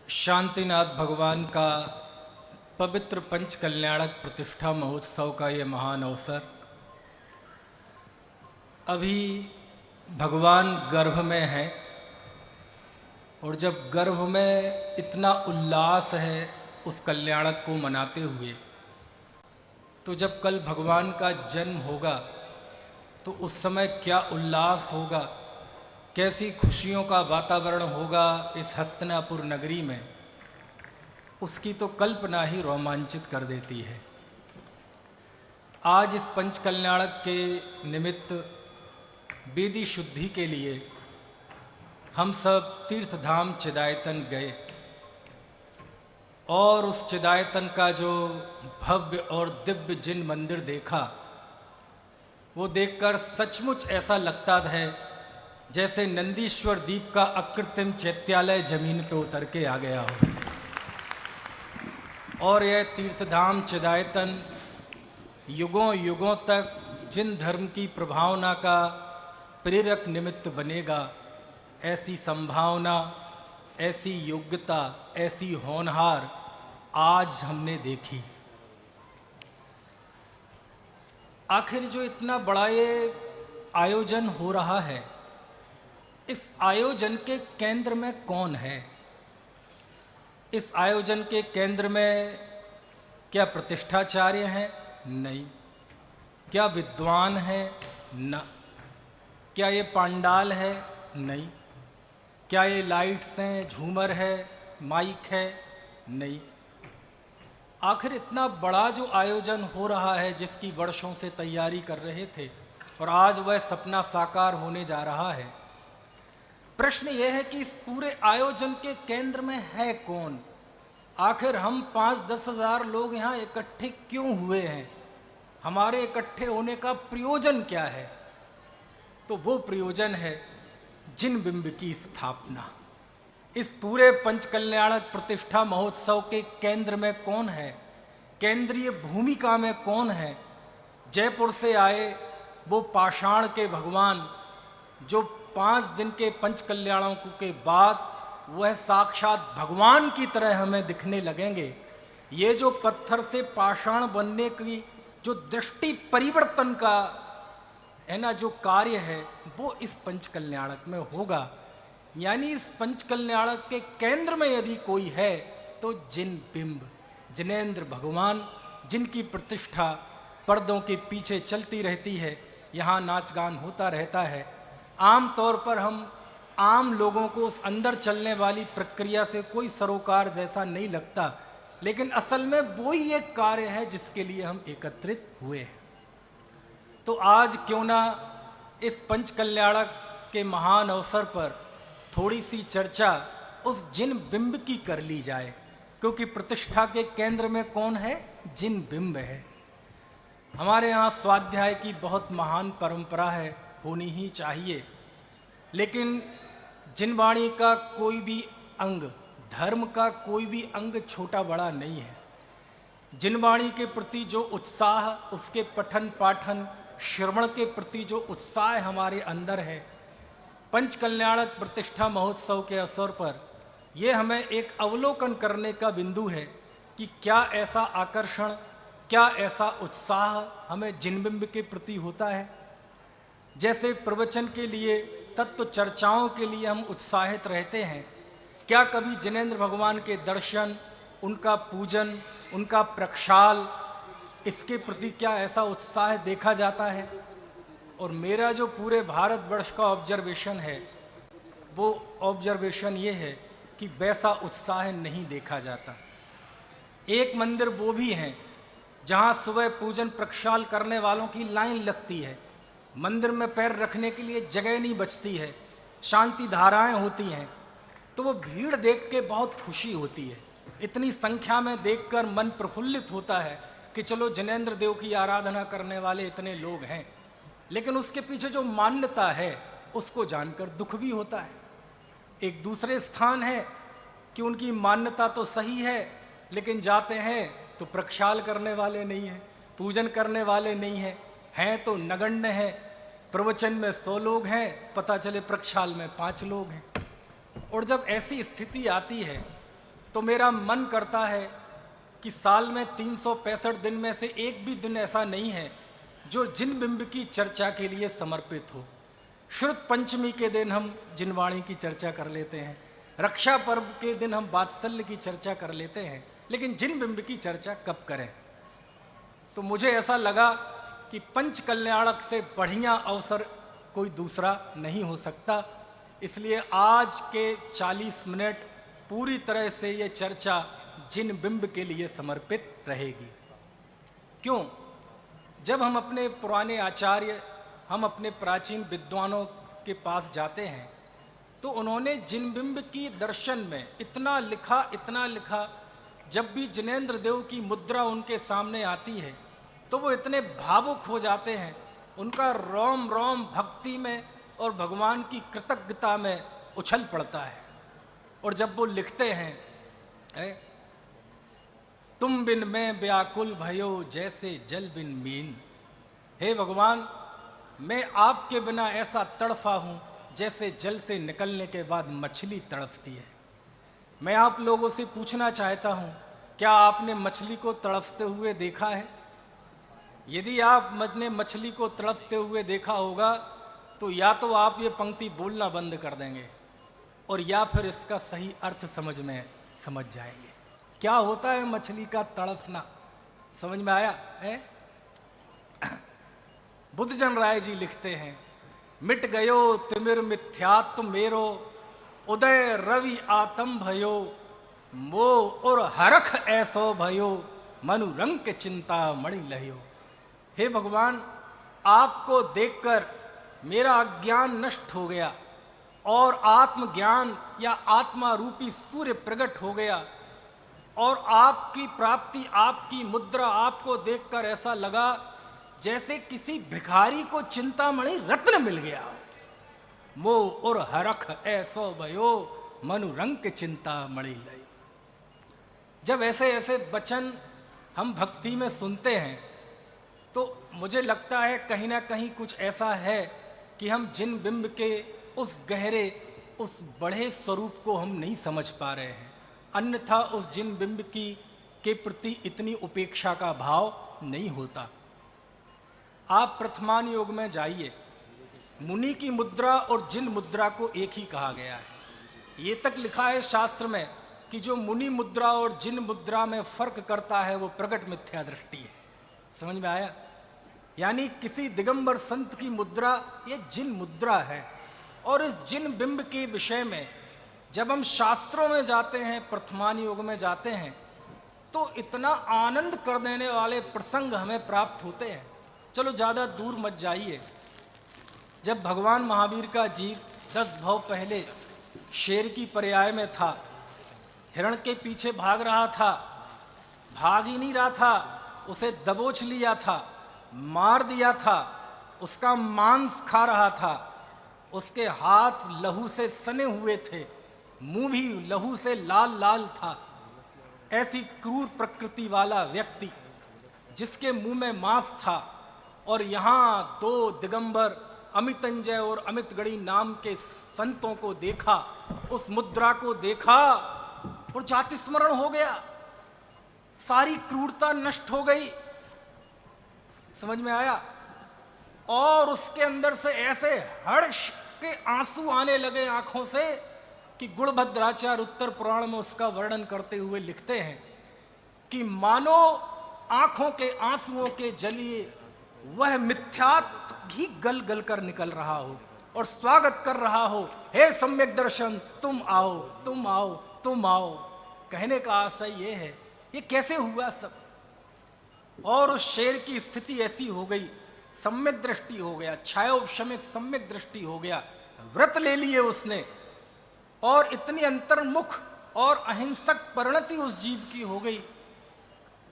शांतिनाथ भगवान का पवित्र पंच कल्याणक प्रतिष्ठा महोत्सव का ये महान अवसर। अभी भगवान गर्भ में है और जब गर्भ में इतना उल्लास है उस कल्याणक को मनाते हुए, तो जब कल भगवान का जन्म होगा तो उस समय क्या उल्लास होगा, कैसी खुशियों का वातावरण होगा इस हस्तिनापुर नगरी में, उसकी तो कल्पना ही रोमांचित कर देती है। आज इस पंच कल्याणक के निमित्त वेदी शुद्धि के लिए हम सब तीर्थधाम चिदायतन गए और उस चिदायतन का जो भव्य और दिव्य जिन मंदिर देखा, वो देखकर सचमुच ऐसा लगता है जैसे नंदीश्वर द्वीप का अकृत्रिम चैत्यालय जमीन पे उतर के आ गया हो। और यह तीर्थधाम चिदायतन युगों युगों तक जिन धर्म की प्रभावना का प्रेरक निमित्त बनेगा, ऐसी संभावना, ऐसी योग्यता, ऐसी होनहार आज हमने देखी। आखिर जो इतना बड़ा ये आयोजन हो रहा है, इस आयोजन के केंद्र में कौन है? इस आयोजन के केंद्र में क्या प्रतिष्ठाचार्य हैं? नहीं। क्या विद्वान है? न। क्या ये पांडाल है? नहीं। क्या ये लाइट्स हैं, झूमर है, माइक है? नहीं। आखिर इतना बड़ा जो आयोजन हो रहा है, जिसकी वर्षों से तैयारी कर रहे थे और आज वह सपना साकार होने जा रहा है, प्रश्न यह है कि इस पूरे आयोजन के केंद्र में है कौन? आखिर हम 5-10 हजार लोग यहाँ इकट्ठे क्यों हुए हैं? हमारे इकट्ठे होने का प्रयोजन क्या है? तो वो प्रयोजन है जिन बिंब की स्थापना। इस पूरे पंच कल्याणक प्रतिष्ठा महोत्सव के केंद्र में कौन है? केंद्रीय भूमिका में कौन है? जयपुर से आए वो पाषाण के भगवान, जो 5 दिन के पंच कल्याणों के बाद वह साक्षात भगवान की तरह हमें दिखने लगेंगे। ये जो पत्थर से पाषाण बनने की जो दृष्टि परिवर्तन का है ना, जो कार्य है, वो इस पंच कल्याणक में होगा। यानी इस पंच कल्याणक के केंद्र में यदि कोई है तो जिन बिंब, जिनेंद्र भगवान, जिनकी प्रतिष्ठा पर्दों के पीछे चलती रहती है, यहाँ नाच गान होता रहता है। आम तौर पर हम आम लोगों को उस अंदर चलने वाली प्रक्रिया से कोई सरोकार जैसा नहीं लगता, लेकिन असल में वो ही एक कार्य है जिसके लिए हम एकत्रित हुए हैं। तो आज क्यों ना इस पंच कल्याणक के महान अवसर पर थोड़ी सी चर्चा उस जिन बिंब की कर ली जाए, क्योंकि प्रतिष्ठा के केंद्र में कौन है? जिन बिंब है। हमारे यहाँ स्वाध्याय की बहुत महान परंपरा है, होनी ही चाहिए, लेकिन जिनवाणी का कोई भी अंग, धर्म का कोई भी अंग छोटा बड़ा नहीं है। जिनवाणी के प्रति जो उत्साह, उसके पठन पाठन श्रवण के प्रति जो उत्साह हमारे अंदर है, पंच कल्याणक प्रतिष्ठा महोत्सव के अवसर पर यह हमें एक अवलोकन करने का बिंदु है कि क्या ऐसा आकर्षण, क्या ऐसा उत्साह हमें जिनबिंब के प्रति होता है। जैसे प्रवचन के लिए, तत्व चर्चाओं के लिए हम उत्साहित रहते हैं, क्या कभी जिनेंद्र भगवान के दर्शन, उनका पूजन, उनका प्रक्षाल, इसके प्रति क्या ऐसा उत्साह देखा जाता है? और मेरा जो पूरे भारतवर्ष का ऑब्जर्वेशन है, वो ऑब्जर्वेशन ये है कि वैसा उत्साह नहीं देखा जाता। एक मंदिर वो भी हैं जहाँ सुबह पूजन प्रक्षाल करने वालों की लाइन लगती है, मंदिर में पैर रखने के लिए जगह नहीं बचती है, शांति धाराएं होती हैं, तो वो भीड़ देख के बहुत खुशी होती है। इतनी संख्या में देखकर मन प्रफुल्लित होता है कि चलो जिनेंद्र देव की आराधना करने वाले इतने लोग हैं, लेकिन उसके पीछे जो मान्यता है उसको जानकर दुख भी होता है। एक दूसरे स्थान है कि उनकी मान्यता तो सही है, लेकिन जाते हैं तो प्रक्षाल करने वाले नहीं हैं, पूजन करने वाले नहीं हैं तो नगण्य हैं। प्रवचन में 100 लोग हैं, पता चले प्रक्षाल में 5 लोग हैं। और जब ऐसी स्थिति आती है तो मेरा मन करता है कि साल में 365 दिन में से एक भी दिन ऐसा नहीं है जो जिन बिंब की चर्चा के लिए समर्पित हो। श्रुत पंचमी के दिन हम जिनवाणी की चर्चा कर लेते हैं, रक्षा पर्व के दिन हम वात्सल्य की चर्चा कर लेते हैं, लेकिन जिन बिंब की चर्चा कब करें? तो मुझे ऐसा लगा कि पंच कल्याणक से बढ़िया अवसर कोई दूसरा नहीं हो सकता, इसलिए आज के 40 मिनट पूरी तरह से ये चर्चा जिन बिंब के लिए समर्पित रहेगी। क्यों? जब हम अपने पुराने आचार्य, हम अपने प्राचीन विद्वानों के पास जाते हैं तो उन्होंने जिन बिंब की दर्शन में इतना लिखा, जब भी जिनेंद्र देव की मुद्रा उनके सामने आती है तो वो इतने भावुक हो जाते हैं, उनका रोम रोम भक्ति में और भगवान की कृतज्ञता में उछल पड़ता है। और जब वो लिखते हैं, तुम बिन मैं व्याकुल भयो जैसे जल बिन मीन, हे भगवान मैं आपके बिना ऐसा तड़फा हूं जैसे जल से निकलने के बाद मछली तड़फती है। मैं आप लोगों से पूछना चाहता हूं, क्या आपने मछली को तड़फते हुए देखा है? यदि आपने मछली को तड़फते हुए देखा होगा तो या तो आप ये पंक्ति बोलना बंद कर देंगे और या फिर इसका सही अर्थ समझ जाएंगे। क्या होता है मछली का तड़फना? समझ में आया है? बुद्धजन राय जी लिखते हैं, मिट गयो तिमिर मिथ्यात्व मेरो, उदय रवि आतम भयो, मोह और हरख ऐसो भयो, मनु रंग के चिंता मणि लहियो। हे भगवान, आपको देखकर मेरा अज्ञान नष्ट हो गया और आत्मज्ञान या आत्मा रूपी सूर्य प्रकट हो गया, और आपकी प्राप्ति, आपकी मुद्रा, आपको देखकर ऐसा लगा जैसे किसी भिखारी को चिंतामणि रत्न मिल गया। मोह और हरख ऐसो भयो, मनु रंग के चिंता मणि लई। जब ऐसे ऐसे वचन हम भक्ति में सुनते हैं तो मुझे लगता है कहीं ना कहीं कुछ ऐसा है कि हम जिन बिंब के उस गहरे, उस बड़े स्वरूप को हम नहीं समझ पा रहे हैं, अन्यथा उस जिन बिंब के प्रति इतनी उपेक्षा का भाव नहीं होता। आप प्रथमान योग में जाइए, मुनि की मुद्रा और जिन मुद्रा को एक ही कहा गया है। ये तक लिखा है शास्त्र में कि जो मुनि मुद्रा और जिन मुद्रा में फर्क करता है वो प्रगट मिथ्या दृष्टि है। समझ में आया? यानी किसी दिगंबर संत की मुद्रा ये जिन मुद्रा है, और इस जिन बिंब के विषय में जब हम शास्त्रों में जाते हैं, प्रथमान योग में जाते हैं, तो इतना आनंद कर देने वाले प्रसंग हमें प्राप्त होते हैं। चलो ज्यादा दूर मत जाइए। जब भगवान महावीर का जीव 10 भव पहले शेर की पर्याय में था, हिरण के पीछे भाग रहा था, भाग ही नहीं रहा था, उसे दबोच लिया था, मार दिया था, उसका मांस खा रहा था, उसके हाथ लहू से सने हुए थे, मुंह भी लहू से लाल लाल था। ऐसी क्रूर प्रकृति वाला व्यक्ति जिसके मुंह में मांस था, और यहां 2 दिगंबर अमितंजय और अमितगढ़ी नाम के संतों को देखा, उस मुद्रा को देखा और जाति स्मरण हो गया, सारी क्रूरता नष्ट हो गई। समझ में आया? और उसके अंदर से ऐसे हर्ष के आंसू आने लगे आंखों से कि गुणभद्राचार्य उत्तर पुराण में उसका वर्णन करते हुए लिखते हैं कि मानो आंखों के आंसुओं के जलिए वह मिथ्यात्व ही गल गल कर निकल रहा हो और स्वागत कर रहा हो, हे सम्यक दर्शन तुम आओ, तुम आओ, तुम आओ। कहने का आशय ये है, ये कैसे हुआ सब? और उस शेर की स्थिति ऐसी हो गई, सम्यक दृष्टि हो गया, छायोपशमिक सम्यक दृष्टि हो गया, व्रत ले लिए उसने, और इतनी अंतर्मुख और अहिंसक परिणति उस जीव की हो गई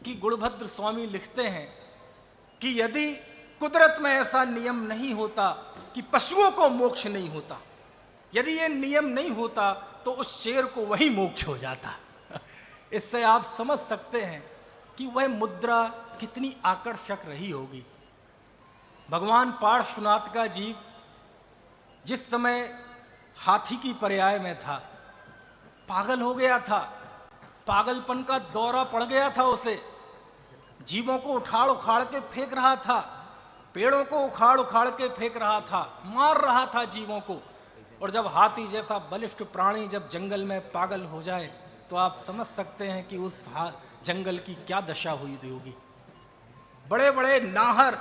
कि गुणभद्र स्वामी लिखते हैं कि यदि कुदरत में ऐसा नियम नहीं होता कि पशुओं को मोक्ष नहीं होता, यदि ये नियम नहीं होता तो उस शेर को वही मोक्ष हो जाता। इससे आप समझ सकते हैं कि वह मुद्रा कितनी आकर्षक रही होगी। भगवान पार्श्वनाथ का जीव जिस समय हाथी की पर्याय में था, पागल हो गया था, पागलपन का दौरा पड़ गया था उसे। जीवों को उखाड़ उखाड़ के फेंक रहा था, पेड़ों को उखाड़ उखाड़ के फेंक रहा था, मार रहा था जीवों को। और जब हाथी जैसा बलिष्ठ प्राणी जब जंगल में पागल हो जाए तो आप समझ सकते हैं कि उस जंगल की क्या दशा हुई होगी। बड़े बड़े नाहर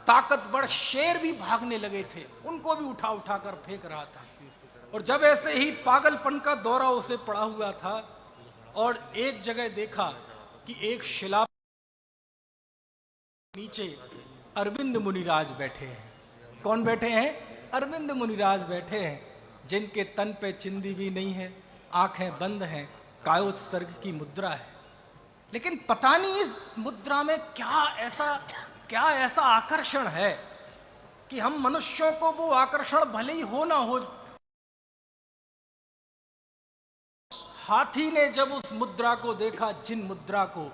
ताकतवर शेर भी भागने लगे थे, उनको भी उठा उठा कर फेंक रहा था। और जब ऐसे ही पागलपन का दौरा उसे पड़ा हुआ था और एक जगह देखा कि एक शिला नीचे अरविंद मुनिराज बैठे हैं। कौन बैठे हैं? अरविंद मुनिराज बैठे हैं, जिनके तन पे चिंदी भी नहीं है, आंखें बंद हैं, कायोत्सर्ग की मुद्रा है। लेकिन पता नहीं इस मुद्रा में क्या ऐसा आकर्षण है कि हम मनुष्यों को वो आकर्षण भले ही हो ना हो। हाथी ने जब उस मुद्रा को देखा, जिन मुद्रा को,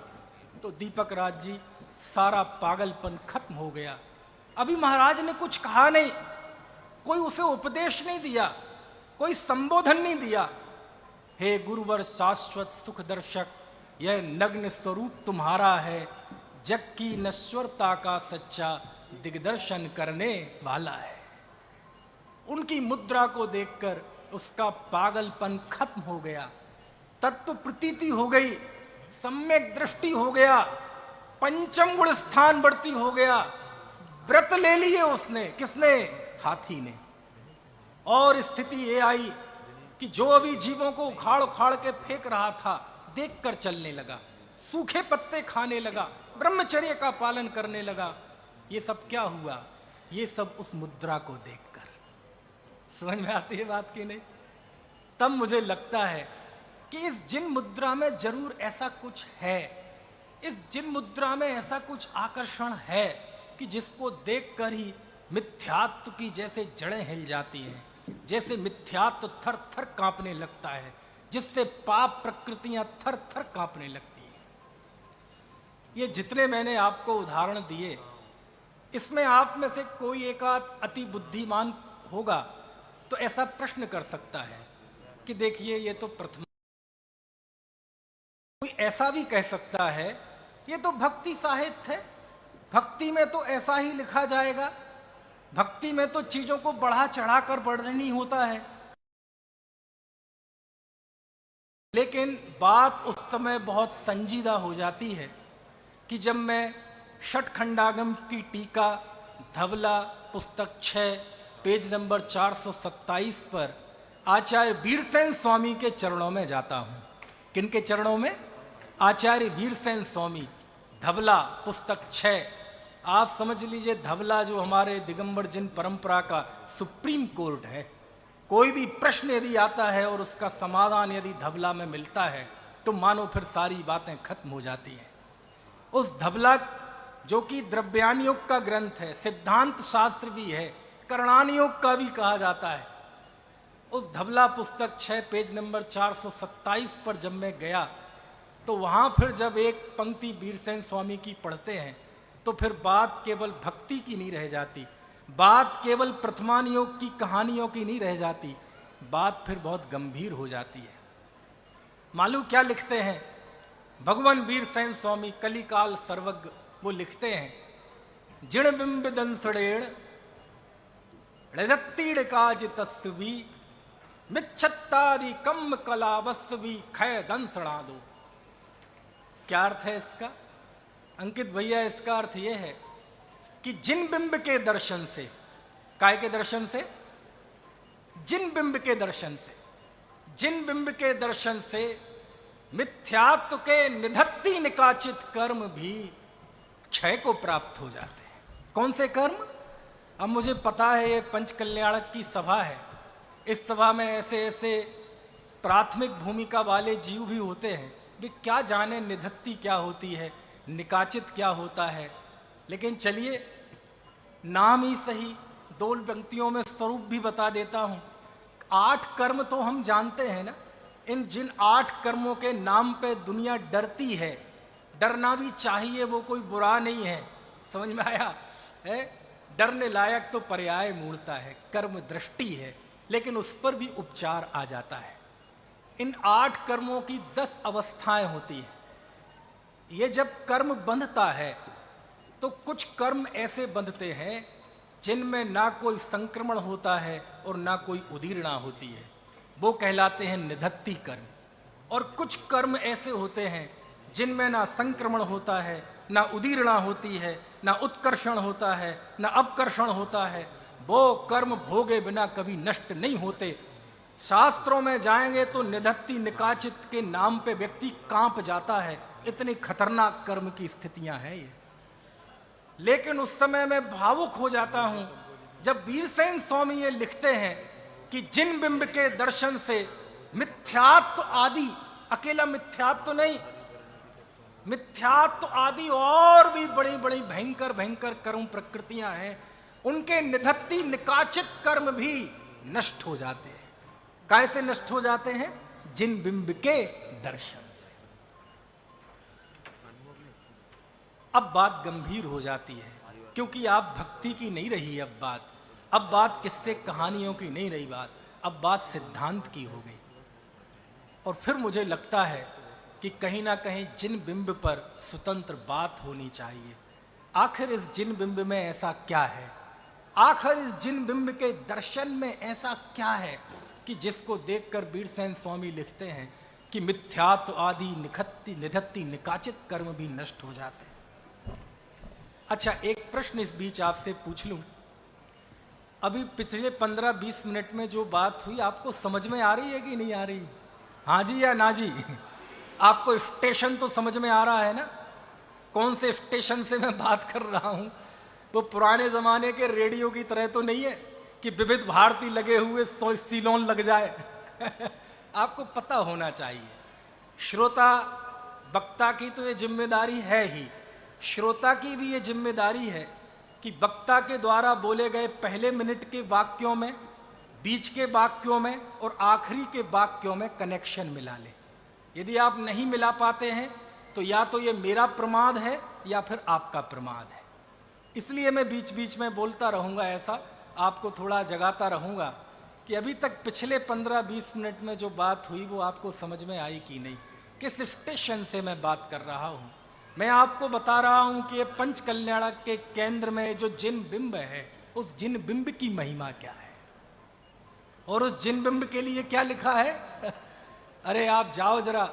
तो दीपक राज जी सारा पागलपन खत्म हो गया। अभी महाराज ने कुछ कहा नहीं, कोई उसे उपदेश नहीं दिया, कोई संबोधन नहीं दिया। हे गुरुवर शाश्वत सुख दर्शक, यह नग्न स्वरूप तुम्हारा है, जग की नश्वरता का सच्चा दिग्दर्शन करने वाला है। उनकी मुद्रा को देखकर उसका पागलपन खत्म हो गया, तत्व प्रतीति हो गई, सम्यक दृष्टि हो गया, पंचम गुण स्थान बढ़ती हो गया। व्रत ले लिए उसने। किसने? हाथी ने। और स्थिति ये आई कि जो अभी जीवों को उखाड़ उखाड़ के फेंक रहा था, देखकर चलने लगा, सूखे पत्ते खाने लगा, ब्रह्मचर्य का पालन करने लगा। ये सब क्या हुआ? ये सब उस मुद्रा को देखकर। समझ में आती है बात की नहीं? तब मुझे लगता है कि इस जिन मुद्रा में जरूर ऐसा कुछ है, इस जिन मुद्रा में ऐसा कुछ आकर्षण है कि जिसको देखकर ही मिथ्यात्व की जैसे जड़ें हिल जाती हैं, जैसे मिथ्यात्व थर थर कांपने लगता है, जिससे पाप प्रकृतियां थर थर कांपने लगती हैं। ये जितने मैंने आपको उदाहरण दिए, इसमें आप में से कोई एक आध अति बुद्धिमान होगा तो ऐसा प्रश्न कर सकता है कि देखिए ये तो प्रथम। कोई ऐसा भी कह सकता है ये तो भक्ति साहित्य है, भक्ति में तो ऐसा ही लिखा जाएगा, भक्ति में तो चीजों को बढ़ा चढ़ा कर वर्णन होता है। लेकिन बात उस समय बहुत संजीदा हो जाती है कि जब मैं षटखंडागम की टीका धवला पुस्तक 6 पेज नंबर 427 पर आचार्य वीरसेन स्वामी के चरणों में जाता हूं। किनके चरणों में? आचार्य वीरसेन स्वामी, धवला पुस्तक 6। आप समझ लीजिए धवला जो हमारे दिगंबर जिन परंपरा का सुप्रीम कोर्ट है। कोई भी प्रश्न यदि आता है और उसका समाधान यदि धवला में मिलता है तो मानो फिर सारी बातें खत्म हो जाती हैं। उस धवला जो कि द्रव्यान योग का ग्रंथ है, सिद्धांत शास्त्र भी है, करणान योग का भी कहा जाता है। उस धवला पुस्तक 6 पेज नंबर 427 पर जब मैं गया तो वहां फिर जब एक पंक्ति वीरसेन स्वामी की पढ़ते हैं तो फिर बात केवल भक्ति की नहीं रह जाती, बात केवल प्रथमान योग की कहानियों की नहीं रह जाती, बात फिर बहुत गंभीर हो जाती है। मालूम क्या लिखते हैं भगवान वीरसेन स्वामी, कलिकाल सर्वज्ञ? वो लिखते हैं, जिण बिंब दंसड़ेण ऋतीड़ काज तस्वी मिच्छत्तादि कम कलावस्वी खय दंसड़ा दो। क्या अर्थ है इसका अंकित भैया? इसका अर्थ यह है कि जिन बिंब के दर्शन से, काय के दर्शन से? जिन बिंब के दर्शन से, जिन बिंब के दर्शन से मिथ्यात्व के निधत्ती निकाचित कर्म भी क्षय को प्राप्त हो जाते हैं। कौन से कर्म? अब मुझे पता है ये पंच कल्याणक की सभा है, इस सभा में ऐसे ऐसे प्राथमिक भूमिका वाले जीव भी होते हैं, वे क्या जाने निधत्ती क्या होती है, निकाचित क्या होता है। लेकिन चलिए नाम ही सही, 2 पंक्तियों में स्वरूप भी बता देता हूं। 8 कर्म तो हम जानते हैं ना, इन जिन 8 कर्मों के नाम पे दुनिया डरती है, डरना भी चाहिए, वो कोई बुरा नहीं है। समझ में आया है? डरने लायक तो पर्याय मूलता है, कर्म दृष्टि है, लेकिन उस पर भी उपचार आ जाता है। इन 8 कर्मों की 10 अवस्थाएं होती हैं। ये जब कर्म बंधता है तो कुछ कर्म ऐसे बंधते हैं जिनमें ना कोई संक्रमण होता है और ना कोई उदीरणा होती है, वो कहलाते हैं निधत्ति कर्म। और कुछ कर्म ऐसे होते हैं जिनमें ना संक्रमण होता है, ना उदीरणा होती है, ना उत्कर्षण होता है, ना अपकर्षण होता है, वो कर्म भोगे बिना कभी नष्ट नहीं होते। शास्त्रों में जाएंगे तो निधत्ति निकाचित के नाम पे व्यक्ति कांप जाता है, इतनी खतरनाक कर्म की स्थितियां हैं ये। लेकिन उस समय मैं भावुक हो जाता हूं जब वीरसेन स्वामी ये लिखते हैं कि जिन बिंब के दर्शन से मिथ्यात्व आदि, अकेला मिथ्यात्व नहीं, मिथ्यात्व आदि और भी बड़ी बड़ी भयंकर भयंकर कर्म प्रकृतियां हैं, उनके निधत्ति निकाचित कर्म भी नष्ट हो जाते हैं। कैसे नष्ट हो जाते हैं? जिन बिंब के दर्शन। अब बात गंभीर हो जाती है, क्योंकि आप भक्ति की नहीं रही अब बात किस्से कहानियों की नहीं रही अब बात सिद्धांत की हो गई। और फिर मुझे लगता है कि कहीं ना कहीं जिन बिंब पर स्वतंत्र बात होनी चाहिए। आखिर इस जिन बिंब में ऐसा क्या है? आखिर इस जिन बिंब के दर्शन में ऐसा क्या है कि जिसको देखकर वीरसेन स्वामी लिखते हैं कि मिथ्यात्व आदि निधत्ति निकाचित कर्म भी नष्ट हो जाते हैं। अच्छा, एक प्रश्न इस बीच आपसे पूछ लूं। अभी पिछले 15-20 मिनट में जो बात हुई आपको समझ में आ रही है कि नहीं आ रही? हाँ जी या ना जी? आपको स्टेशन तो समझ में आ रहा है ना? कौन से स्टेशन से मैं बात कर रहा हूं? वो पुराने जमाने के रेडियो की तरह तो नहीं है कि विविध भारती लगे हुए सीलोन लग जाए। आपको पता होना चाहिए। श्रोता वक्ता की तो ये जिम्मेदारी है ही, श्रोता की भी ये जिम्मेदारी है कि वक्ता के द्वारा बोले गए पहले मिनट के वाक्यों में, बीच के वाक्यों में और आखिरी के वाक्यों में कनेक्शन मिला ले। यदि आप नहीं मिला पाते हैं तो या तो ये मेरा प्रमाद है या फिर आपका प्रमाद है। इसलिए मैं बीच बीच में बोलता रहूंगा, ऐसा आपको थोड़ा जगाता रहूंगा कि अभी तक पिछले 15-20 मिनट में जो बात हुई वो आपको समझ में आई कि नहीं, किस स्टेशन से मैं बात कर रहा हूं। मैं आपको बता रहा हूं कि ये पंच कल्याणक के केंद्र में जो जिन बिंब है, उस जिन बिंब की महिमा क्या है और उस जिन बिंब के लिए क्या लिखा है। अरे आप जाओ जरा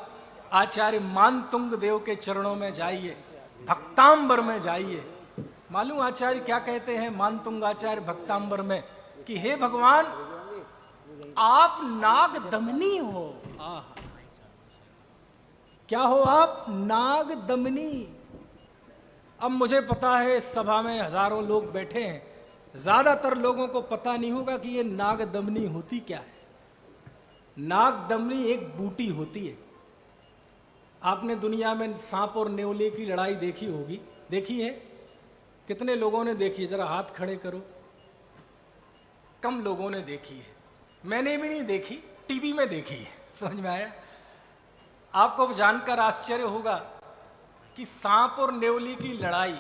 आचार्य मानतुंग देव के चरणों में जाइए, भक्तांबर में जाइए। मालूम आचार्य क्या कहते हैं मानतुंग आचार्य भक्तांबर में कि हे भगवान, आप नाग दमनी हो। क्या हो आप? नाग दमनी। अब मुझे पता है इस सभा में हजारों लोग बैठे हैं, ज्यादातर लोगों को पता नहीं होगा कि ये नाग दमनी होती क्या है। नाग दमनी एक बूटी होती है। आपने दुनिया में सांप और नेवले की लड़ाई देखी होगी, देखी है? कितने लोगों ने देखी है? जरा हाथ खड़े करो। कम लोगों ने देखी है। मैंने भी नहीं देखी, टीवी में देखी है। समझ में आया? आपको जानकर आश्चर्य होगा कि सांप और नेवली की लड़ाई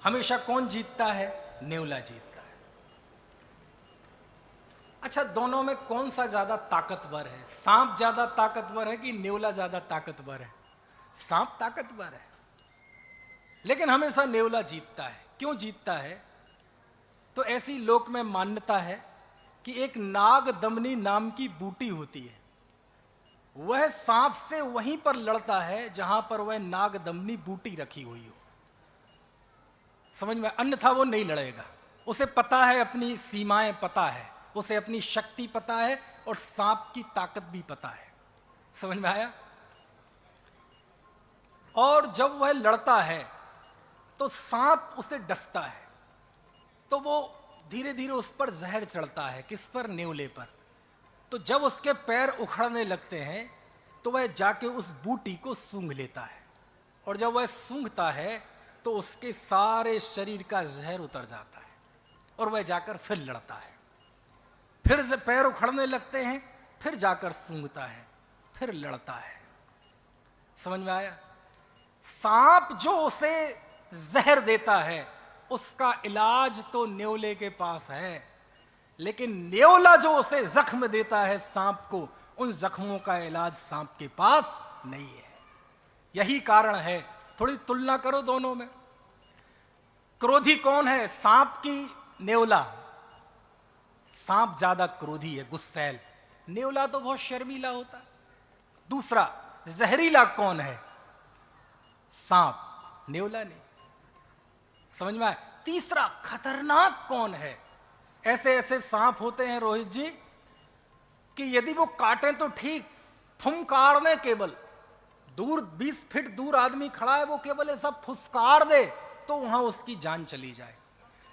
हमेशा कौन जीतता है? नेवला जीतता है। अच्छा, दोनों में कौन सा ज्यादा ताकतवर है? सांप ज्यादा ताकतवर है कि नेवला ज्यादा ताकतवर है? सांप ताकतवर है, लेकिन हमेशा नेवला जीतता है। क्यों जीतता है? तो ऐसी लोक में मान्यता है कि एक नाग दमनी नाम की बूटी होती है, वह सांप से वहीं पर लड़ता है जहां पर वह नाग दमनी बूटी रखी हुई हो। समझ में? अन्यथा वो नहीं लड़ेगा। उसे पता है, अपनी सीमाएं पता है, उसे अपनी शक्ति पता है और सांप की ताकत भी पता है। समझ में आया? और जब वह लड़ता है तो सांप उसे डसता है, तो वो धीरे धीरे उस पर जहर चढ़ता है। किस पर? नेवले पर। तो जब उसके पैर उखड़ने लगते हैं तो वह जाके उस बूटी को सूंघ लेता है, और जब वह सूंघता है तो उसके सारे शरीर का जहर उतर जाता है और वह जाकर फिर लड़ता है। फिर से पैर उखड़ने लगते हैं, फिर जाकर सूंघता है, फिर लड़ता है। समझ में आया? सांप जो उसे जहर देता है उसका इलाज तो नेवले के पास है, लेकिन नेवला जो उसे जख्म देता है सांप को, उन जख्मों का इलाज सांप के पास नहीं है। यही कारण है, थोड़ी तुलना करो दोनों में। क्रोधी कौन है? सांप की नेवला। सांप ज्यादा क्रोधी है, गुस्सैल। नेवला तो बहुत शर्मीला होता है। दूसरा, जहरीला कौन है? सांप, नेवला नहीं। समझ में आया? तीसरा, खतरनाक कौन है? ऐसे ऐसे सांप होते हैं रोहित जी कि यदि वो काटें तो ठीक, फुंकार दे, केवल दूर 20 फीट दूर आदमी खड़ा है, वो केवल ऐसा फुसकार दे तो वहां उसकी जान चली जाए।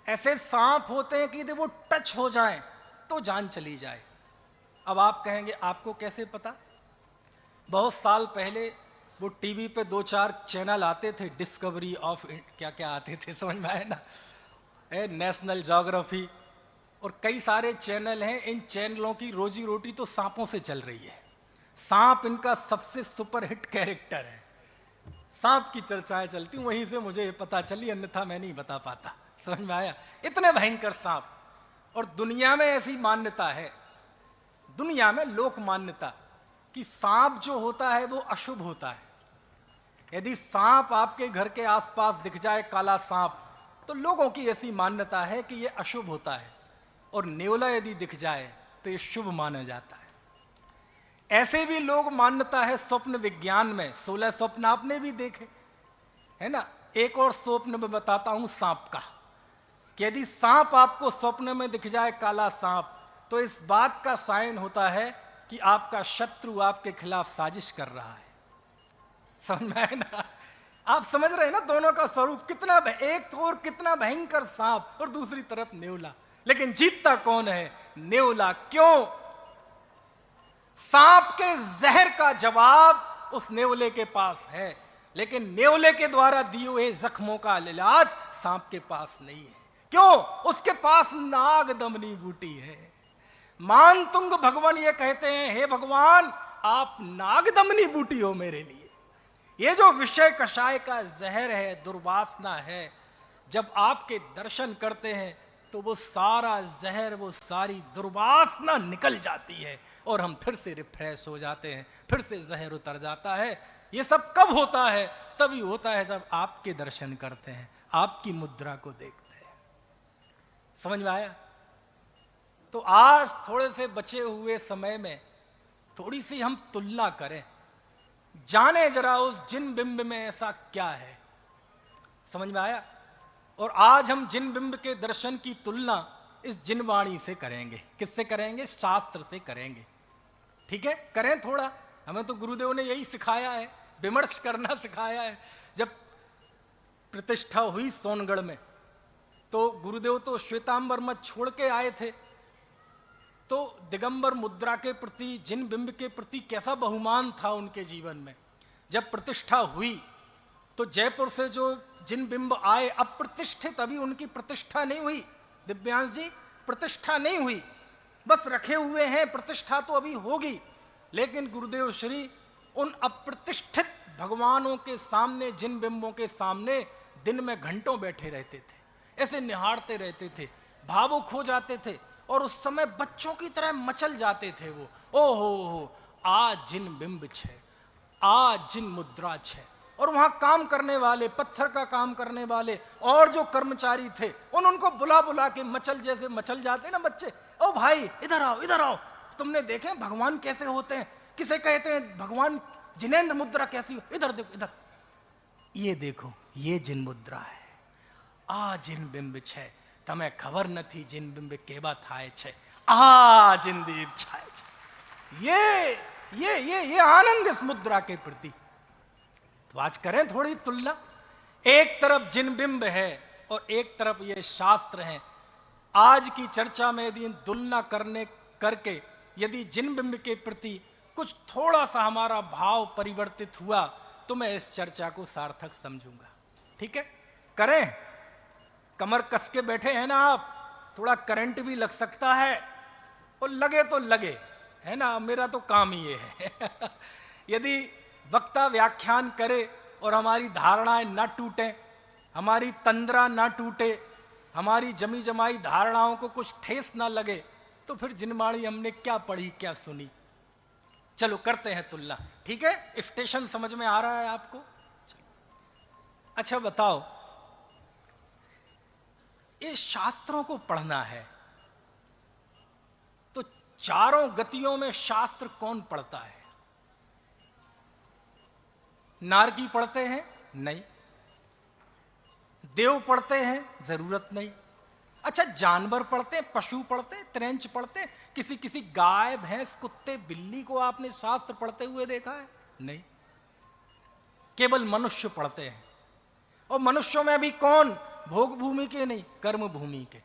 ऐसे सांप होते हैं कि यदि वो टच हो जाए तो जान चली जाए। अब आप कहेंगे आपको कैसे पता? बहुत साल पहले वो टीवी पे 2-4 चैनल आते थे, डिस्कवरी ऑफ क्या क्या आते थे, समझ में आए ना, नेशनल ज्योग्राफी और कई सारे चैनल हैं। इन चैनलों की रोजी रोटी तो सांपों से चल रही है। सांप इनका सबसे सुपरहिट कैरेक्टर है। सांप की चर्चाएं चलती, वहीं से मुझे ये पता चली, अन्यथा मैं नहीं बता पाता। समझ में आया? इतने भयंकर सांप। और दुनिया में ऐसी मान्यता है, दुनिया में लोक मान्यता, कि सांप जो होता है वो अशुभ होता है। यदि सांप आपके घर के आसपास दिख जाए, काला सांप, तो लोगों की ऐसी मान्यता है कि ये अशुभ होता है। और नेवला यदि दिख जाए तो ये शुभ माना जाता है। ऐसे भी लोग मान्यता है स्वप्न विज्ञान में, 16 स्वप्न आपने भी देखे है ना। एक और स्वप्न में बताता हूं सांप का, कि यदि सांप आपको स्वप्न में दिख जाए, काला सांप, तो इस बात का साइन होता है कि आपका शत्रु आपके खिलाफ साजिश कर रहा है। समझ में आए ना? आप समझ रहे हैं ना दोनों का स्वरूप कितना, एक तो और कितना भयंकर सांप और दूसरी तरफ नेवला। लेकिन जीतता कौन है? नेवला। क्यों? सांप के जहर का जवाब उस नेवले के पास है, लेकिन नेवले के द्वारा दिए हुए जख्मों का इलाज सांप के पास नहीं है। क्यों? उसके पास नाग दमनी बूटी है। मानतुंग भगवान ये कहते हैं, हे भगवान, आप नाग दमनी बूटी हो मेरे लिए। ये जो विषय कषाय का जहर है, दुर्वासना है, जब आपके दर्शन करते हैं तो वो सारा जहर, वो सारी दुर्वासना निकल जाती है और हम फिर से रिफ्रेश हो जाते हैं, फिर से जहर उतर जाता है। ये सब कब होता है? तभी होता है जब आपके दर्शन करते हैं, आपकी मुद्रा को देखते हैं। समझ में आया? तो आज थोड़े से बचे हुए समय में थोड़ी सी हम तुलना करें, जाने जरा उस जिन बिंब में ऐसा क्या है। समझ में आया? और आज हम जिन बिंब के दर्शन की तुलना इस जिनवाणी से करेंगे। किससे करेंगे? शास्त्र से करेंगे। ठीक है, करें थोड़ा। हमें तो गुरुदेव ने यही सिखाया है, विमर्श करना सिखाया है। जब प्रतिष्ठा हुई सोनगढ़ में, तो गुरुदेव तो श्वेतांबर मत छोड़ के आए थे, तो दिगंबर मुद्रा के प्रति, जिन बिंब के प्रति कैसा बहुमान था उनके जीवन में। जब प्रतिष्ठा हुई तो जयपुर से जो जिन बिंब आए अप्रतिष्ठित, अभी उनकी प्रतिष्ठा नहीं हुई। दिव्यांश जी, प्रतिष्ठा नहीं हुई, बस रखे हुए हैं, प्रतिष्ठा तो अभी होगी। लेकिन गुरुदेव श्री उन अप्रतिष्ठित भगवानों के सामने, जिन बिंबों के सामने दिन में घंटों बैठे रहते थे, ऐसे निहारते रहते थे, भावुक हो जाते थे और उस समय बच्चों की तरह मचल जाते थे वो। ओहो, आज जिन बिंब छे, आज जिन मुद्रा छे। और वहां काम करने वाले, पत्थर का काम करने वाले और जो कर्मचारी थे, उनको बुला बुला के मचल, जैसे मचल जाते ना बच्चे, ओ भाई इधर आओ, इधर आओ, तुमने देखे भगवान कैसे होते हैं, किसे कहते हैं भगवान, जिनेंद्र मुद्रा कैसी हो, इधर देखो, इधर ये देखो, ये जिन मुद्रा है। आ जिन बिंब छे, तमें खबर नहीं जिन बिंब केवा थाय छे, आ जिन दीप छाय छे। ये आनंद इस मुद्रा के प्रति। तो आज करें थोड़ी तुलना। एक तरफ जिन बिंब है और एक तरफ ये शास्त्र है। आज की चर्चा में यदि तुलना करके यदि जिन बिंब के प्रति कुछ थोड़ा सा हमारा भाव परिवर्तित हुआ तो मैं इस चर्चा को सार्थक समझूंगा। ठीक है, करें। कमर कस के बैठे हैं ना आप, थोड़ा करंट भी लग सकता है और लगे तो लगे, है ना, मेरा तो काम ही ये है। यदि वक्ता व्याख्यान करे और हमारी धारणाएं ना टूटें, हमारी तंद्रा ना टूटे, हमारी जमी जमाई धारणाओं को कुछ ठेस ना लगे, तो फिर जिनवाणी हमने क्या पढ़ी, क्या सुनी। चलो करते हैं तुलना, ठीक है? स्टेशन समझ में आ रहा है आपको? चलो। अच्छा बताओ, इस शास्त्रों को पढ़ना है तो चारों गतियों में शास्त्र कौन पढ़ता है? नारकी पढ़ते हैं? नहीं। देव पढ़ते हैं? जरूरत नहीं। अच्छा, जानवर पढ़ते हैं, पशु पढ़ते हैं, त्रेंच पढ़ते हैं? किसी किसी गाय, भैंस, कुत्ते, बिल्ली को आपने शास्त्र पढ़ते हुए देखा है? नहीं। केवल मनुष्य पढ़ते हैं। और मनुष्यों में भी कौन? भोग भूमि के नहीं, कर्म भूमि के।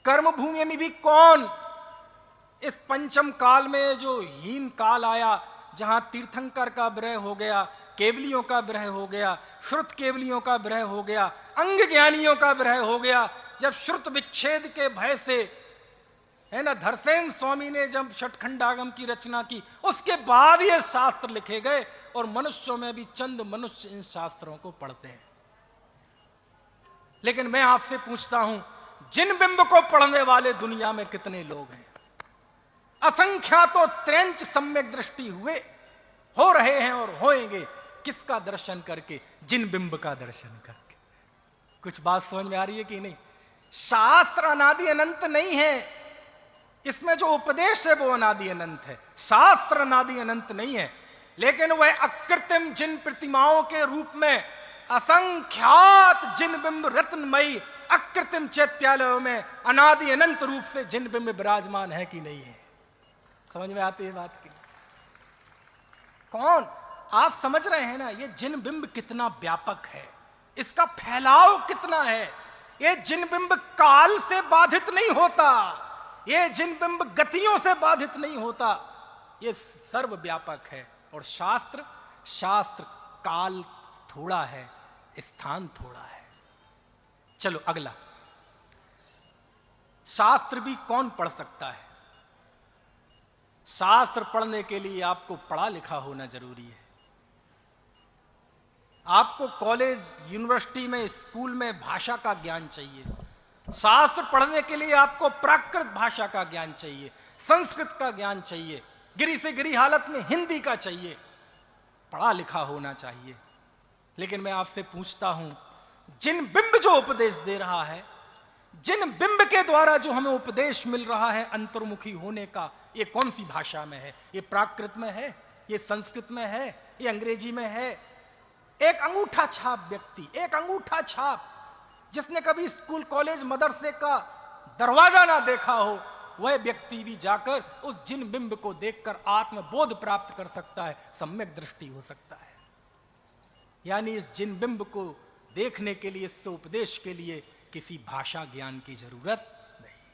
कर्म भूमि में भी कौन? इस पंचम काल में जो हीन काल आया, जहां तीर्थंकर का विरह हो गया, केवलियों का विरह हो गया, श्रुत केवलियों का विरह हो गया, अंग ज्ञानियों का विरह हो गया, जब श्रुत विच्छेद के भय से, है ना, धरसेन स्वामी ने जब षटखंडागम की रचना की, उसके बाद ये शास्त्र लिखे गए। और मनुष्यों में भी चंद मनुष्य इन शास्त्रों को पढ़ते हैं। लेकिन मैं आपसे पूछता हूं, जिन बिंब को पढ़ने वाले दुनिया में कितने लोग हैं? असंख्यातों त्रेंच सम्यक दृष्टि हुए, हो रहे हैं और होएंगे। किसका दर्शन करके? जिन बिंब का दर्शन करके। कुछ बात समझ में आ रही है कि नहीं? शास्त्र अनादि अनंत नहीं है, इसमें जो उपदेश है वो अनादि अनंत है। शास्त्र अनादि अनंत नहीं है, लेकिन वह अकृत्रिम जिन प्रतिमाओं के रूप में असंख्यात जिन बिंब रत्नमयी अकृत्रिम चैत्यालयों में अनादि अनंत रूप से जिन बिंब विराजमान है कि नहीं है? समझ में आती है बात की? कौन? आप समझ रहे हैं ना, ये जिन बिंब कितना व्यापक है, इसका फैलाव कितना है। ये जिन बिंब काल से बाधित नहीं होता, ये जिन बिंब गतियों से बाधित नहीं होता, ये सर्वव्यापक है। और शास्त्र काल थोड़ा है, स्थान थोड़ा है। चलो अगला, शास्त्र भी कौन पढ़ सकता है? शास्त्र पढ़ने के लिए आपको पढ़ा लिखा होना जरूरी है। आपको कॉलेज, यूनिवर्सिटी में, स्कूल में भाषा का ज्ञान चाहिए। शास्त्र पढ़ने के लिए आपको प्राकृत भाषा का ज्ञान चाहिए, संस्कृत का ज्ञान चाहिए, गिरी से गिरी हालत में हिंदी का चाहिए, पढ़ा लिखा होना चाहिए। लेकिन मैं आपसे पूछता हूं, जिन बिंब जो उपदेश दे रहा है, जिन बिंब के द्वारा जो हमें उपदेश मिल रहा है अंतर्मुखी होने का, ये कौन सी भाषा में है? ये प्राकृत में है, ये संस्कृत में है, ये अंग्रेजी में है? एक अंगूठा छाप व्यक्ति, एक अंगूठा छाप, जिसने कभी स्कूल, कॉलेज, मदरसे का दरवाजा ना देखा हो, वह व्यक्ति भी जाकर उस जिन बिंब को देखकर आत्मबोध प्राप्त कर सकता है, सम्यक दृष्टि हो सकता है। यानी इस जिन बिंब को देखने के लिए, इससे उपदेश के लिए किसी भाषा ज्ञान की जरूरत नहीं।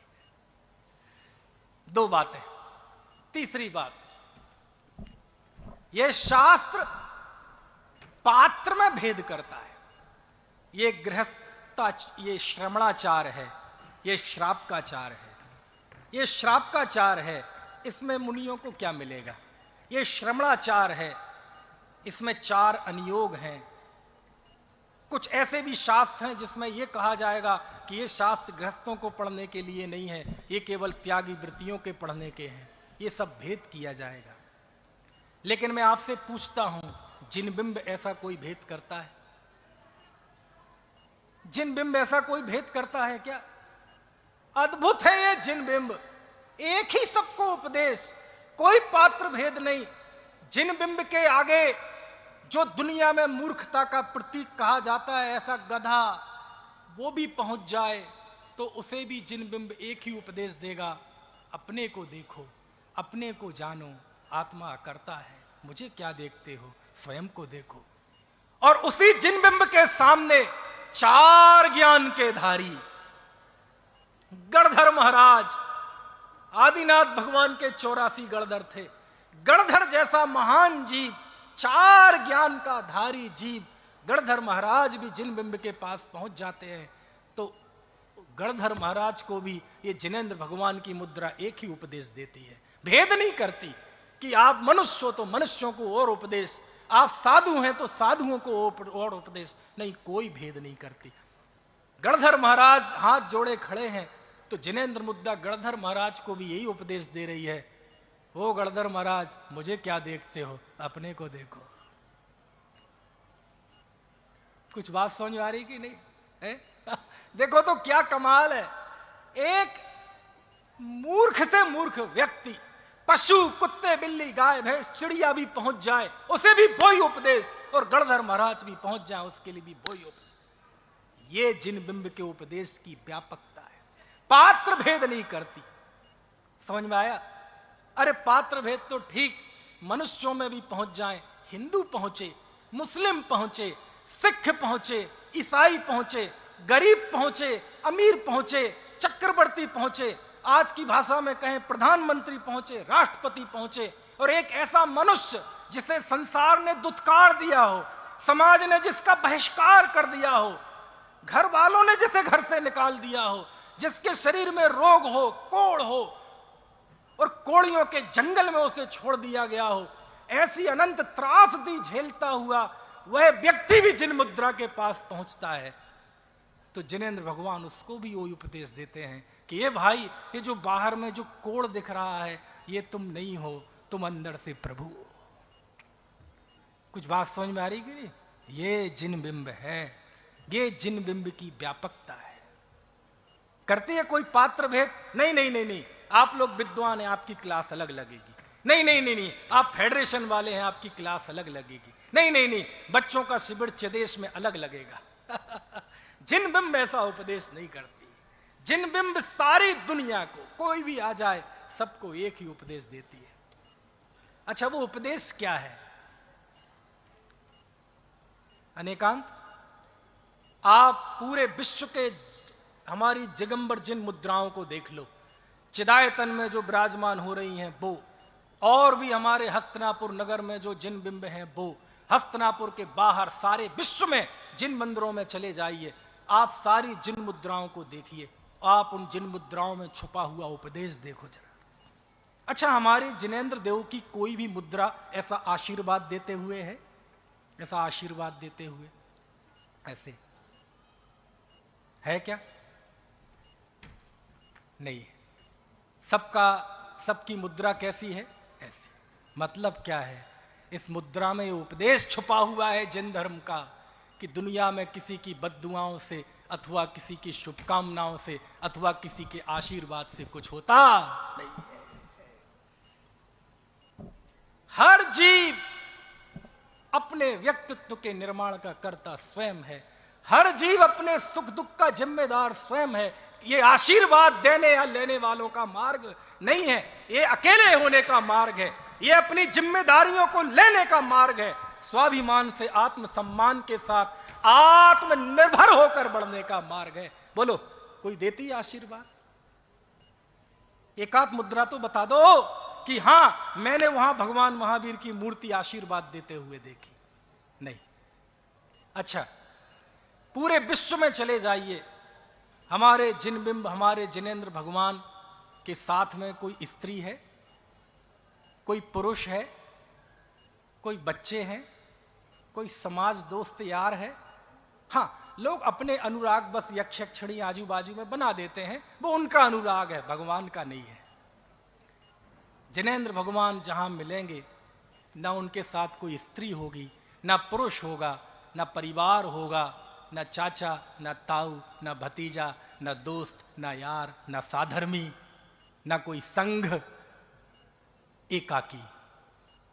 दो बातें। तीसरी बात, यह शास्त्र पात्र में भेद करता है। ये गृहस्था, ये श्रमणाचार है, ये श्राप का चार है, ये श्राप का चार है। इसमें मुनियों को क्या मिलेगा? ये श्रमणाचार है, इसमें चार अनियोग हैं। कुछ ऐसे भी शास्त्र हैं जिसमें यह कहा जाएगा कि ये शास्त्र गृहस्थों को पढ़ने के लिए नहीं है, ये केवल त्यागी वृत्तियों के पढ़ने के हैं। ये सब भेद किया जाएगा। लेकिन मैं आपसे पूछता हूं, जिन बिंब ऐसा कोई भेद करता है? जिन बिंब ऐसा कोई भेद करता है क्या? अद्भुत है ये जिन बिंब, एक ही सबको उपदेश, कोई पात्र भेद नहीं। जिन बिंब के आगे जो दुनिया में मूर्खता का प्रतीक कहा जाता है, ऐसा गधा, वो भी पहुंच जाए तो उसे भी जिन बिंब एक ही उपदेश देगा, अपने को देखो, अपने को जानो, आत्मा करता है, मुझे क्या देखते हो, स्वयं को देखो। और उसी जिन बिंब के सामने चार ज्ञान के धारी गणधर महाराज, आदिनाथ भगवान के 84 गणधर थे। गणधर जैसा महान जीव, चार ज्ञान का धारी जीव, गणधर महाराज भी जिन बिंब के पास पहुंच जाते हैं तो गणधर महाराज को भी ये जिनेंद्र भगवान की मुद्रा एक ही उपदेश देती है, भेद नहीं करती कि आप मनुष्य हो तो मनुष्यों को और उपदेश, आप साधु हैं तो साधुओं को और उपदेश, नहीं, कोई भेद नहीं करती। गणधर महाराज हाथ जोड़े खड़े हैं तो जिनेंद्र मुद्रा गणधर महाराज को भी यही उपदेश दे रही है ओ गणधर महाराज, मुझे क्या देखते हो, अपने को देखो। कुछ बात समझ में आ रही कि नहीं है? देखो तो क्या कमाल है। एक मूर्ख से मूर्ख व्यक्ति, पशु, कुत्ते, बिल्ली, गाय, भैंस, चिड़िया भी पहुंच जाए उसे भी वही उपदेश, और गणधर महाराज भी पहुंच जाए उसके लिए भी वही उपदेश। ये जिन बिंब के उपदेश की व्यापकता है, पात्र भेद नहीं करती। समझ में आया? अरे पात्र भेद तो ठीक, मनुष्यों में भी पहुंच जाए, हिंदू पहुंचे, मुस्लिम पहुंचे, सिख पहुंचे, ईसाई पहुंचे, गरीब पहुंचे, अमीर पहुंचे, चक्रवर्ती पहुंचे, आज की भाषा में कहें प्रधानमंत्री पहुंचे, राष्ट्रपति पहुंचे, और एक ऐसा मनुष्य जिसे संसार ने दुत्कार दिया हो, समाज ने जिसका बहिष्कार कर दिया हो, घर वालों ने जिसे घर से निकाल दिया हो, जिसके शरीर में रोग हो, कोढ़ हो, और कोड़ियों के जंगल में उसे छोड़ दिया गया हो, ऐसी अनंत त्रासदी झेलता हुआ वह व्यक्ति भी जिन मुद्रा के पास पहुंचता है, तो जिनेंद्र भगवान उसको भी वही उपदेश देते हैं कि ये भाई, ये जो बाहर में जो कोड़ दिख रहा है, ये तुम नहीं हो, तुम अंदर से प्रभु हो। कुछ बात समझ में आ रही कि नहीं? ये जिन बिंब है, ये जिन बिंब की व्यापकता है। करती है कोई पात्र भेद? नहीं नहीं नहीं नहीं, आप लोग विद्वान हैं, आपकी क्लास अलग लगेगी। नहीं नहीं नहीं नहीं, आप फेडरेशन वाले हैं, आपकी क्लास अलग लगेगी। नहीं नहीं नहीं, बच्चों का शिविर चदेश में अलग लगेगा। जिन बिंब ऐसा उपदेश नहीं करती। जिन बिंब सारी दुनिया को, कोई भी आ जाए, सबको एक ही उपदेश देती है। अच्छा, वो उपदेश क्या है? अनेकांत, आप पूरे विश्व के हमारी दिगंबर जिन मुद्राओं को देख लो, चिदायतन में जो विराजमान हो रही हैं वो, और भी हमारे हस्तिनापुर नगर में जो जिन बिंब हैं वो, हस्तिनापुर के बाहर सारे विश्व में जिन मंदिरों में चले जाइए, आप सारी जिन मुद्राओं को देखिए, आप उन जिन मुद्राओं में छुपा हुआ उपदेश देखो जरा। अच्छा, हमारे जिनेंद्र देव की कोई भी मुद्रा ऐसा आशीर्वाद देते हुए है? ऐसा आशीर्वाद देते हुए ऐसे है क्या? नहीं है। सबकी मुद्रा कैसी है? ऐसी। मतलब क्या है? इस मुद्रा में उपदेश छुपा हुआ है जिन धर्म का, कि दुनिया में किसी की बद्दुआओं से, अथवा किसी की शुभकामनाओं से, अथवा किसी के आशीर्वाद से कुछ होता नहीं है। हर जीव अपने व्यक्तित्व के निर्माण का कर्ता स्वयं है। हर जीव अपने सुख दुख का जिम्मेदार स्वयं है। ये आशीर्वाद देने या लेने वालों का मार्ग नहीं है, ये अकेले होने का मार्ग है, ये अपनी जिम्मेदारियों को लेने का मार्ग है, स्वाभिमान से, आत्मसम्मान के साथ आत्मनिर्भर होकर बढ़ने का मार्ग है। बोलो, कोई देती है आशीर्वाद? एकाध मुद्रा तो बता दो कि हां, मैंने वहां भगवान महावीर की मूर्ति आशीर्वाद देते हुए देखी। नहीं। अच्छा, पूरे विश्व में चले जाइए, हमारे जिन बिंब, हमारे जिनेंद्र भगवान के साथ में कोई स्त्री है, कोई पुरुष है, कोई बच्चे हैं, कोई समाज दोस्त यार है? हां, लोग अपने अनुराग बस यक्षिणी आजू बाजू में बना देते हैं, वो उनका अनुराग है, भगवान का नहीं है। जिनेंद्र भगवान जहां मिलेंगे, ना उनके साथ कोई स्त्री होगी, ना पुरुष होगा, ना परिवार होगा, ना चाचा, ना ताऊ, ना भतीजा, ना दोस्त, ना यार, ना साधर्मी, ना कोई संघ, एकाकी।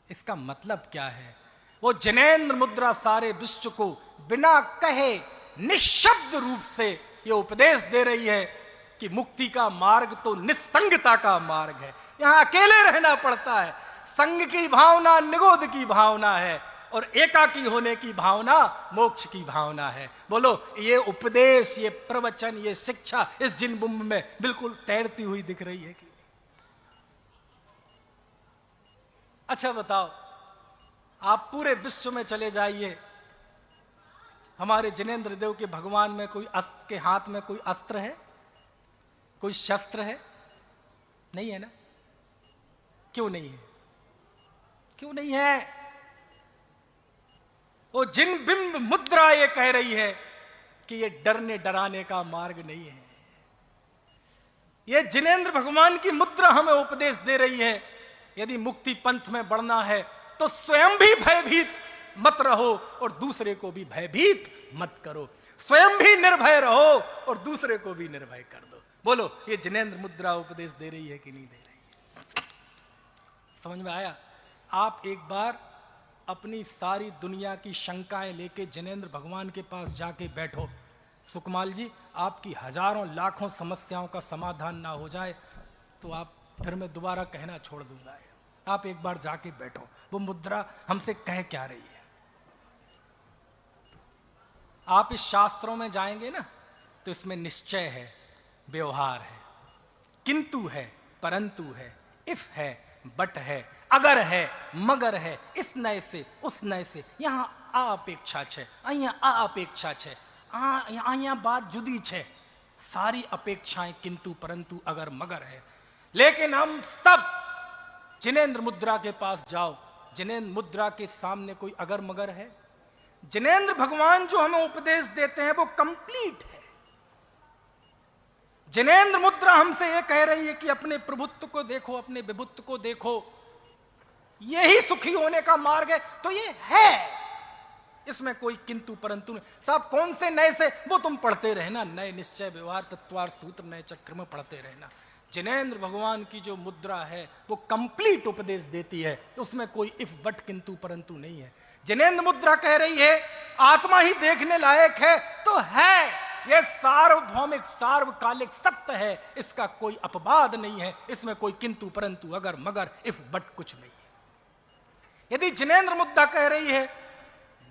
इसका मतलब क्या है? वो जिनेंद्र मुद्रा सारे विश्व को बिना कहे निशब्द रूप से ये उपदेश दे रही है कि मुक्ति का मार्ग तो निस्संगता का मार्ग है। यहां अकेले रहना पड़ता है। संग की भावना निगोद की भावना है, और एकाकी होने की भावना मोक्ष की भावना है। बोलो, ये उपदेश, ये प्रवचन, ये शिक्षा इस जिन बिंब में बिल्कुल तैरती हुई दिख रही है कि? अच्छा बताओ, आप पूरे विश्व में चले जाइए, हमारे जिनेंद्र देव के भगवान में कोई अस्त्र, के हाथ में कोई अस्त्र है, कोई शस्त्र है? नहीं है ना? क्यों नहीं है? क्यों नहीं है? वो जिन बिंब मुद्रा ये कह रही है कि ये डरने डराने का मार्ग नहीं है। ये जिनेंद्र भगवान की मुद्रा हमें उपदेश दे रही है यदि मुक्ति पंथ में बढ़ना है तो स्वयं भी भयभीत मत रहो और दूसरे को भी भयभीत मत करो। स्वयं भी निर्भय रहो और दूसरे को भी निर्भय कर दो। बोलो, ये जिनेंद्र मुद्रा उपदेश दे रही है कि नहीं दे रही है? समझ में आया? आप एक बार अपनी सारी दुनिया की शंकाएं लेके जिनेंद्र भगवान के पास जाके बैठो। सुकमाल जी, आपकी हजारों लाखों समस्याओं का समाधान ना हो जाए तो आप फिर मैं दोबारा कहना छोड़ दूंगा। आप एक बार जाके बैठो, वो मुद्रा हमसे कह क्या रही है। आप इस शास्त्रों में जाएंगे ना तो इसमें निश्चय है, व्यवहार है, किंतु है, परंतु है, इफ है, बट है, अगर है, मगर है, इस नए से उस नए से, यहाँ अपेक्षा छे, અહીંયા अपेक्षा छे, અહીંયા बात जुदी छे। सारी अपेक्षाएं किंतु परंतु अगर मगर है। लेकिन हम सब जिनेंद्र मुद्रा के पास जाओ, जिनेंद्र मुद्रा के सामने कोई अगर मगर है? जिनेंद्र भगवान जो हमें उपदेश देते हैं वो कंप्लीट है। जिनेंद्र मुद्रा हमसे ये कह रही है कि अपने प्रभुत्व को देखो, अपने विभुत्व को देखो, यही सुखी होने का मार्ग है। तो ये है, इसमें कोई किंतु परंतु नहीं। साहब कौन से नए से, वो तुम पढ़ते रहना, नए निश्चय व्यवहार तत्वार सूत्र नए चक्र में पढ़ते रहना। जिनेंद्र भगवान की जो मुद्रा है वो कंप्लीट उपदेश देती है, उसमें कोई इफ बट किंतु परंतु नहीं है। जिनेंद्र मुद्रा कह रही है आत्मा ही देखने लायक है तो है, यह सार्वभौमिक सार्वकालिक सत्य है, इसका कोई अपवाद नहीं है, इसमें कोई किंतु परंतु अगर मगर इफ बट कुछ नहीं है। यदि जिनेंद्र मुद्रा कह रही है,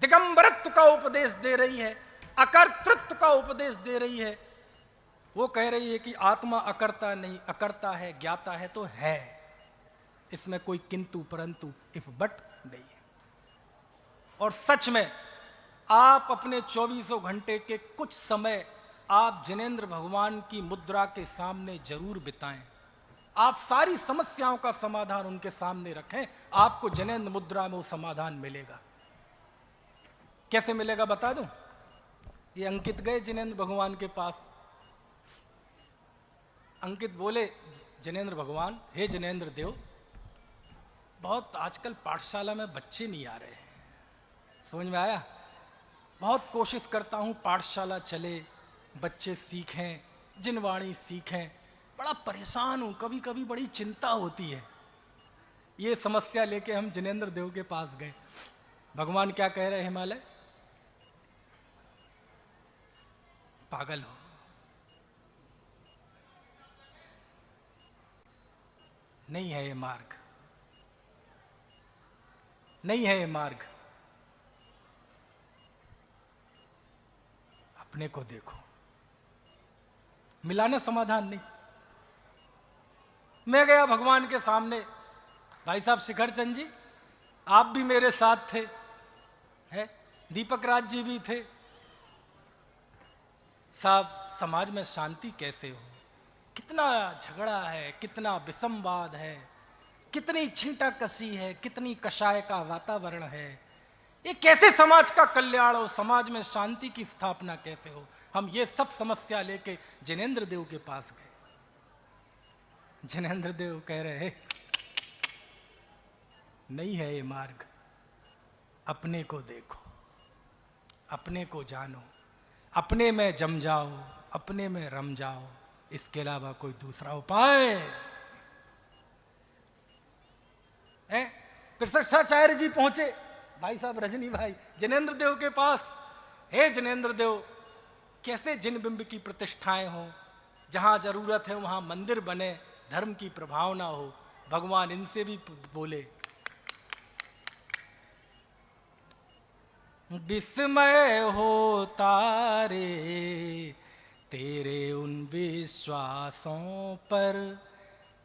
दिगंबरत्व का उपदेश दे रही है, अकर्तृत्व का उपदेश दे रही है, वो कह रही है कि आत्मा अकर्ता नहीं, अकर्ता है, ज्ञाता है तो है, इसमें कोई किंतु परंतु इफ बट नहीं है। और सच में आप अपने 24 घंटे के कुछ समय आप जिनेंद्र भगवान की मुद्रा के सामने जरूर बिताएं। आप सारी समस्याओं का समाधान उनके सामने रखें, आपको जिनेंद्र मुद्रा में वो समाधान मिलेगा। कैसे मिलेगा बता दूं? ये अंकित गए जिनेंद्र भगवान के पास। अंकित बोले, जिनेंद्र भगवान, हे जिनेंद्र देव, बहुत आजकल पाठशाला में बच्चे नहीं आ रहे हैं। समझ में आया? बहुत कोशिश करता हूं पाठशाला चले, बच्चे सीखें, जिनवाणी सीखें, बड़ा परेशान हूं, कभी कभी बड़ी चिंता होती है। ये समस्या लेके हम जिनेंद्र देव के पास गए। भगवान क्या कह रहे हैं? हिमालय पागल हो, नहीं है ये मार्ग, नहीं है ये मार्ग, अपने को देखो। मिला ना समाधान? नहीं। मैं गया भगवान के सामने, भाई साहब शिखर चंद जी आप भी मेरे साथ थे, है दीपक राज जी भी थे। साहब समाज में शांति कैसे हो? कितना झगड़ा है, कितना विसंवाद है, कितनी छींटा कसी है, कितनी कषाय का वातावरण है। ये कैसे समाज का कल्याण हो, समाज में शांति की स्थापना कैसे हो? हम ये सब समस्या लेके जिनेंद्र देव के पास गए। जिनेंद्र देव कह रहे नहीं है ये मार्ग, अपने को देखो, अपने को जानो, अपने में जम जाओ, अपने में रम जाओ, इसके अलावा कोई दूसरा उपाय है? कृष्णाचार्य जी पहुंचे, भाई साहब रजनी भाई, जिनेंद्र देव के पास। हे जिनेंद्र देव, कैसे जिन बिंब की प्रतिष्ठाएं हो, जहां जरूरत है वहां मंदिर बने, धर्म की प्रभावना हो। भगवान इनसे भी बोले, विस्मय होता रे तेरे उन विश्वासों पर,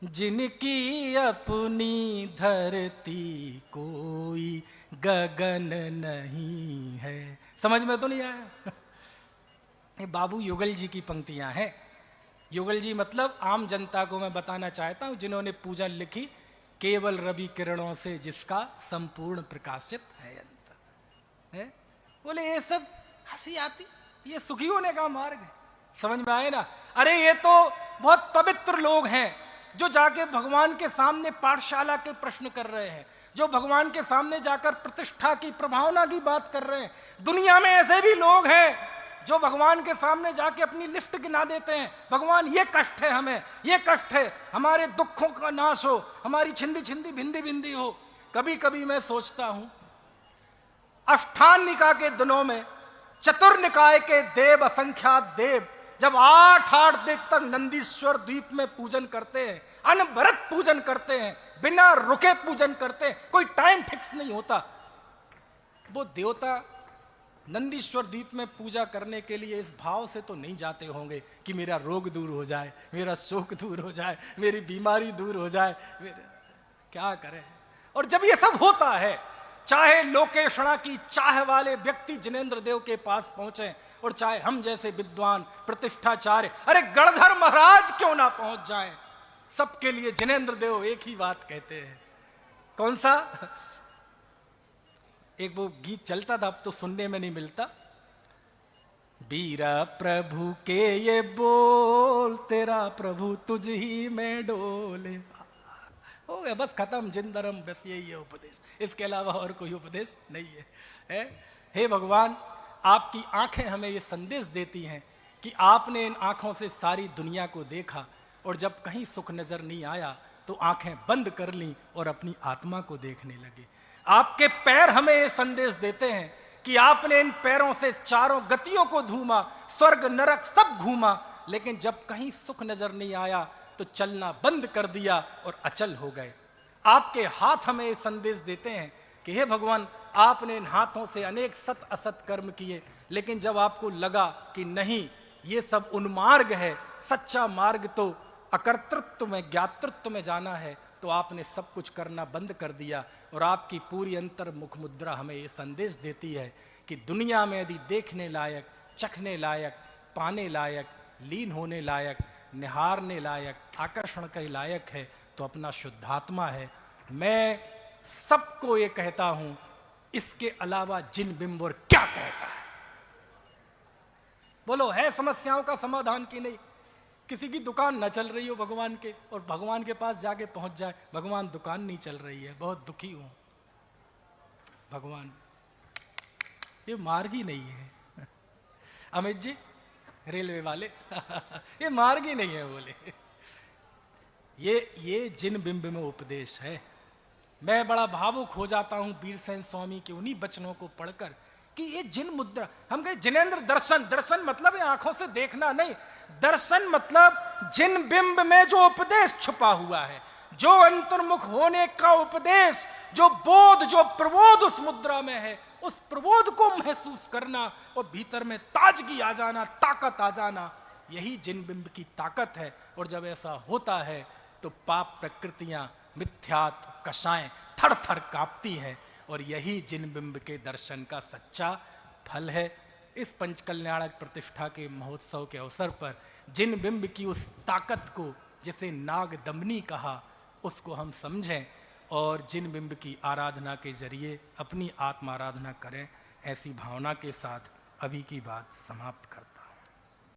जिनकी अपनी धरती कोई गगन नहीं है। समझ में तो नहीं आया? ये बाबू युगल जी की पंक्तियां हैं। युगल जी मतलब आम जनता को मैं बताना चाहता हूं, जिन्होंने पूजन लिखी, केवल रवि किरणों से जिसका संपूर्ण प्रकाशित है अंत है। बोले ये सब हंसी आती, ये सुखी होने का मार्ग है। समझ में आए ना? अरे ये तो बहुत पवित्र लोग हैं, जो जाके भगवान के सामने पाठशाला के प्रश्न कर रहे हैं, जो भगवान के सामने जाकर प्रतिष्ठा की, प्रभावना की बात कर रहे हैं। दुनिया में ऐसे भी लोग हैं जो भगवान के सामने जाके अपनी लिफ्ट गिना देते हैं, भगवान ये कष्ट है, हमें ये कष्ट है, हमारे दुखों का नाश हो, हमारी छिंदी छिंदी भिंदी भिंदी हो। कभी कभी मैं सोचता हूं, अष्टांग निकाय के दिनों में चतुर्निकाय के देव, असंख्यात देव जब 8 दिन तक नंदीश्वर द्वीप में पूजन करते हैं, अनवरत पूजन करते हैं, बिना रुके पूजन करते हैं, कोई टाइम फिक्स नहीं होता, वो देवता नंदीश्वर द्वीप में पूजा करने के लिए इस भाव से तो नहीं जाते होंगे कि मेरा रोग दूर हो जाए, मेरा शोक दूर हो जाए, मेरी बीमारी दूर हो जाए, क्या करें। और जब ये सब होता है, चाहे लोकेशणा की चाह वाले व्यक्ति जिनेंद्र देव के पास पहुंचे और चाहे हम जैसे विद्वान प्रतिष्ठाचार्य, अरे गणधर महाराज क्यों ना पहुंच जाएं, सबके लिए जिनेंद्र देव एक ही बात कहते हैं। कौन सा? एक वो गीत चलता था, अब तो सुनने में नहीं मिलता, बीरा प्रभु के ये बोल, तेरा प्रभु तुझ ही में डोले, हो गया, बस खत्म, जिंदरम, बस यही है उपदेश, इसके अलावा और कोई उपदेश नहीं है। हे भगवान, आपकी आंखें हमें ये संदेश देती हैं कि आपने इन आंखों से सारी दुनिया को देखा और जब कहीं सुख नजर नहीं आया तो आंखें बंद कर ली और अपनी आत्मा को देखने लगे। आपके पैर हमें ये संदेश देते हैं कि आपने इन पैरों से चारों गतियों को घूमा, स्वर्ग नरक सब घूमा, लेकिन जब कहीं सुख नजर नहीं आया तो चलना बंद कर दिया और अचल हो गए। आपके हाथ हमें ये संदेश देते हैं कि हे भगवान, आपने इन हाथों से अनेक सत असत कर्म किए, लेकिन जब आपको लगा कि नहीं, ये सब उन्मार्ग है, सच्चा मार्ग तो अकर्तृत्व में, ज्ञातृत्व में जाना है, तो आपने सब कुछ करना बंद कर दिया। और आपकी पूरी अंतर्मुख मुद्रा हमें ये संदेश देती है कि दुनिया में यदि देखने लायक, चखने लायक, पाने लायक, लीन होने लायक, निहारने लायक, आकर्षण के लायक है तो अपना शुद्धात्मा है। मैं सबको ये कहता हूं, इसके अलावा जिन बिंब और क्या कहता है? बोलो, है समस्याओं का समाधान की नहीं? किसी की दुकान न चल रही हो भगवान के, और भगवान के पास जाके पहुंच जाए, भगवान दुकान नहीं चल रही है, बहुत दुखी हूं भगवान, ये मार्ग ही नहीं है। अमित जी रेलवे वाले ये मार्ग ही नहीं है, बोले। ये जिन बिंब में उपदेश है। मैं बड़ा भावुक हो जाता हूं वीरसेन स्वामी के उन्हीं वचनों को पढ़कर कि ये जिन मुद्रा, हम कहे जिनेंद्र दर्शन, दर्शन मतलब ये आंखों से देखना नहीं, दर्शन मतलब जिन बिंब में जो उपदेश छुपा हुआ है, जो अंतर्मुख होने का उपदेश, जो बोध, जो प्रबोध उस मुद्रा में है, उस प्रबोध को महसूस करना और भीतर में ताजगी आ जाना, ताकत आ जाना, यही जिन बिंब की ताकत है। और जब ऐसा होता है तो पाप प्रकृतियां, मिथ्यात्व, कषाएं थर थर कांपती हैं, और यही जिन बिंब के दर्शन का सच्चा फल है। इस पंचकल्याणक प्रतिष्ठा के महोत्सव के अवसर पर जिन बिंब की उस ताकत को, जिसे नाग दमनी कहा, उसको हम समझें और जिन बिंब की आराधना के जरिए अपनी आत्म आराधना करें। ऐसी भावना के साथ अभी की बात समाप्त करते हैं।